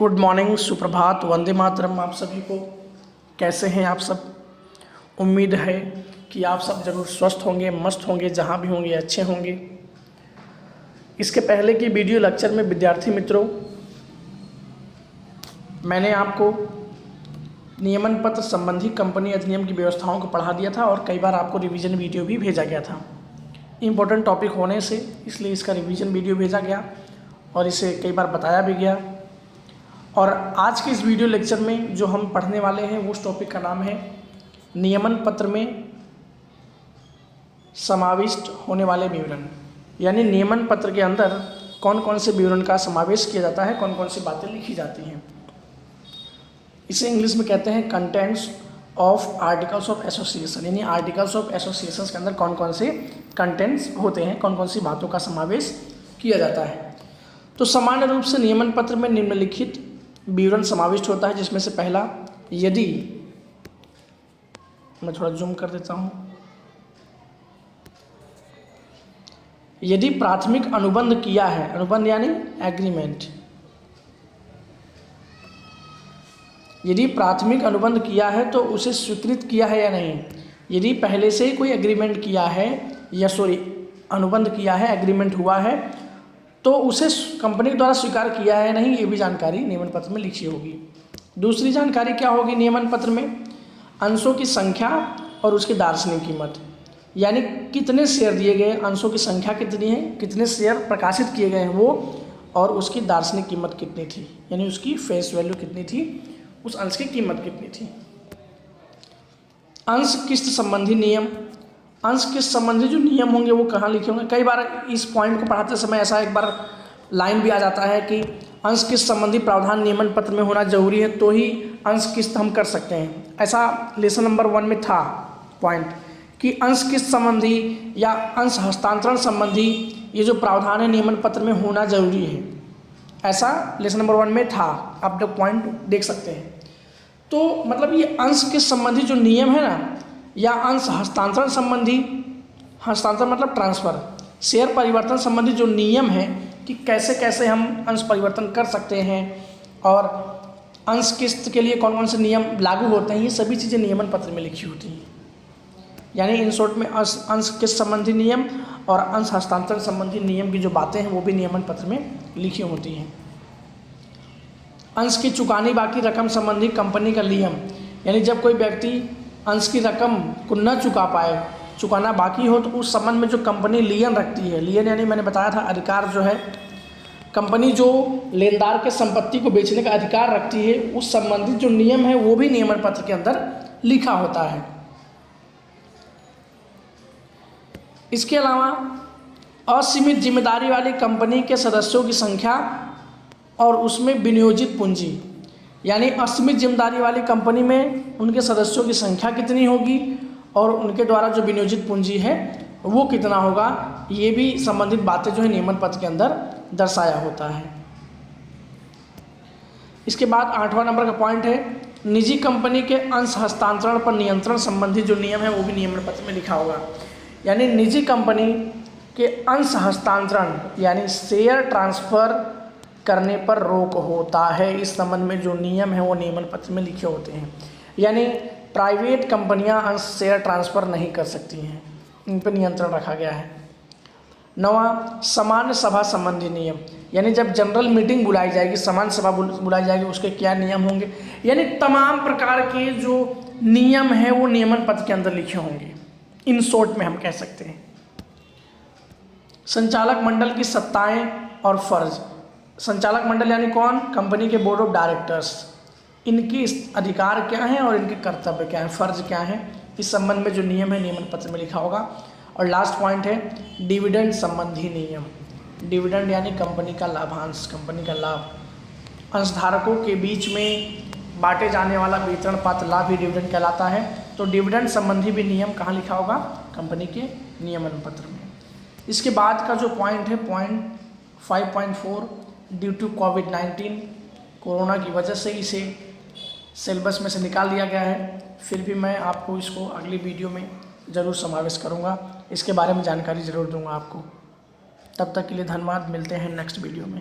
Good morning, सुप्रभात, वंदे मातरम आप सभी को। कैसे हैं आप सब? उम्मीद है कि आप सब ज़रूर स्वस्थ होंगे, मस्त होंगे, जहाँ भी होंगे अच्छे होंगे। इसके पहले की वीडियो लेक्चर में विद्यार्थी मित्रों, मैंने आपको नियमन पत्र संबंधी कंपनी अधिनियम की व्यवस्थाओं को पढ़ा दिया था और कई बार आपको रिवीजन वीडियो भी भेजा गया था। इम्पोर्टेंट टॉपिक होने से इसलिए इसका रिवीजन वीडियो भेजा गया और इसे कई बार बताया भी गया। और आज के इस वीडियो लेक्चर में जो हम पढ़ने वाले हैं उस टॉपिक का नाम है नियमन पत्र में समाविष्ट होने वाले विवरण। यानी नियमन पत्र के अंदर कौन कौन से विवरण का समावेश किया जाता है, कौन कौन सी बातें लिखी जाती हैं। इसे इंग्लिश में कहते हैं contents of articles of association. यानी आर्टिकल्स ऑफ एसोसिएशन के अंदर कौन कौन से कंटेंट्स होते हैं, कौन कौन सी बातों का समावेश किया जाता है। तो सामान्य रूप से नियमन पत्र में निम्नलिखित विवरण समाविष्ट होता है, जिसमें से पहला, यदि मैं थोड़ा जूम कर देता हूं, यदि प्राथमिक अनुबंध किया है, अनुबंध यानी एग्रीमेंट, यदि प्राथमिक अनुबंध किया है तो उसे स्वीकृत किया है या नहीं। यदि पहले से ही कोई एग्रीमेंट किया है या अनुबंध किया है, एग्रीमेंट हुआ है, तो उसे कंपनी के द्वारा स्वीकार किया है या नहीं, ये भी जानकारी नियमन पत्र में लिखी होगी। दूसरी जानकारी क्या होगी नियमन पत्र में? अंशों की संख्या और उसकी दार्शनिक कीमत। यानी कितने शेयर दिए गए, अंशों की संख्या कितनी है, कितने शेयर प्रकाशित किए गए हैं वो, और उसकी दार्शनिक कीमत कितनी थी, यानी उसकी फेस वैल्यू कितनी थी, उस अंश की कीमत कितनी थी। अंश किस्त संबंधी नियम। अंश किस्त संबंधी जो नियम होंगे वो कहाँ लिखे होंगे? कई बार इस पॉइंट को पढ़ाते समय ऐसा एक बार लाइन भी आ जाता है कि अंश किस्त संबंधी प्रावधान नियमन पत्र में होना जरूरी है तो ही अंश किस्त हम कर सकते हैं। ऐसा लेसन नंबर 1 में था पॉइंट कि अंश किस्त संबंधी या अंश हस्तांतरण संबंधी ये जो प्रावधान है नियमन पत्र में होना जरूरी है, ऐसा लेसन नंबर 1 में था। आप जब पॉइंट देख सकते हैं तो मतलब ये अंश किस्त संबंधी जो नियम है ना, या अंश हस्तांतरण संबंधी, हस्तांतरण मतलब ट्रांसफ़र, शेयर परिवर्तन संबंधी जो नियम है कि कैसे कैसे हम अंश परिवर्तन कर सकते हैं और अंश किस्त के लिए कौन कौन से नियम लागू होते हैं, ये सभी चीज़ें नियमन पत्र में लिखी होती हैं। यानी इन शॉर्ट में अंश किस्त संबंधी नियम और अंश हस्तांतरण संबंधी नियम की जो बातें हैं वो भी नियमन पत्र में लिखी होती हैं। अंश की चुकानी बाकी रकम संबंधी कंपनी का नियम। यानी जब कोई व्यक्ति अंश की रकम को न चुका पाए, चुकाना बाकी हो, तो उस संबंध में जो कंपनी लियन रखती है, लियन यानी मैंने बताया था अधिकार जो है, कंपनी जो लेनदार के संपत्ति को बेचने का अधिकार रखती है, उस संबंधित जो नियम है वो भी नियमन पत्र के अंदर लिखा होता है। इसके अलावा असीमित जिम्मेदारी वाली कंपनी के सदस्यों की संख्या और उसमें विनियोजित पूंजी। यानी असीमित जिम्मेदारी वाली कंपनी में उनके सदस्यों की संख्या कितनी होगी और उनके द्वारा जो विनियोजित पूंजी है वो कितना होगा, ये भी संबंधित बातें जो है नियमन पत्र के अंदर दर्शाया होता है। इसके बाद 8वां नंबर का पॉइंट है निजी कंपनी के अंश हस्तांतरण पर नियंत्रण संबंधी जो नियम है वो भी नियमन पत्र में लिखा होगा। यानी निजी कंपनी के अंश हस्तांतरण यानी शेयर ट्रांसफ़र करने पर रोक होता है, इस संबंध में जो नियम है वो नियमन पत्र में लिखे होते हैं। यानी प्राइवेट कंपनियां अंश शेयर ट्रांसफ़र नहीं कर सकती हैं, इन पर नियंत्रण रखा गया है। 9वां सामान्य सभा संबंधी नियम। यानी जब जनरल मीटिंग बुलाई जाएगी, सामान्य सभा बुलाई जाएगी, उसके क्या नियम होंगे। यानी तमाम प्रकार के जो नियम हैं वो नियमन पत्र के अंदर लिखे होंगे, इन शॉर्ट में हम कह सकते हैं। संचालक मंडल की सत्ताएं और फर्ज। संचालक मंडल यानी कौन? कंपनी के बोर्ड ऑफ डायरेक्टर्स। इनकी अधिकार क्या हैं और इनके कर्तव्य क्या हैं, फर्ज क्या हैं, इस संबंध में जो नियम है नियमन पत्र में लिखा होगा। और लास्ट पॉइंट है डिविडेंड संबंधी नियम। डिविडेंड यानी कंपनी का लाभांश, कंपनी का लाभ, अंशधारकों के बीच में बांटे जाने वाला वितरण पात्र लाभ ही डिविडेंड कहलाता है। तो डिविडेंड संबंधी भी नियम कहाँ लिखा होगा? कंपनी के नियमन पत्र में। इसके बाद का जो पॉइंट है पॉइंट 5.4, ड्यू टू कोविड-19 कोरोना की वजह से इसे सिलेबस में से निकाल दिया गया है। फिर भी मैं आपको इसको अगली वीडियो में ज़रूर समावेश करूँगा, इसके बारे में जानकारी ज़रूर दूंगा आपको। तब तक के लिए धन्यवाद, मिलते हैं नेक्स्ट वीडियो में।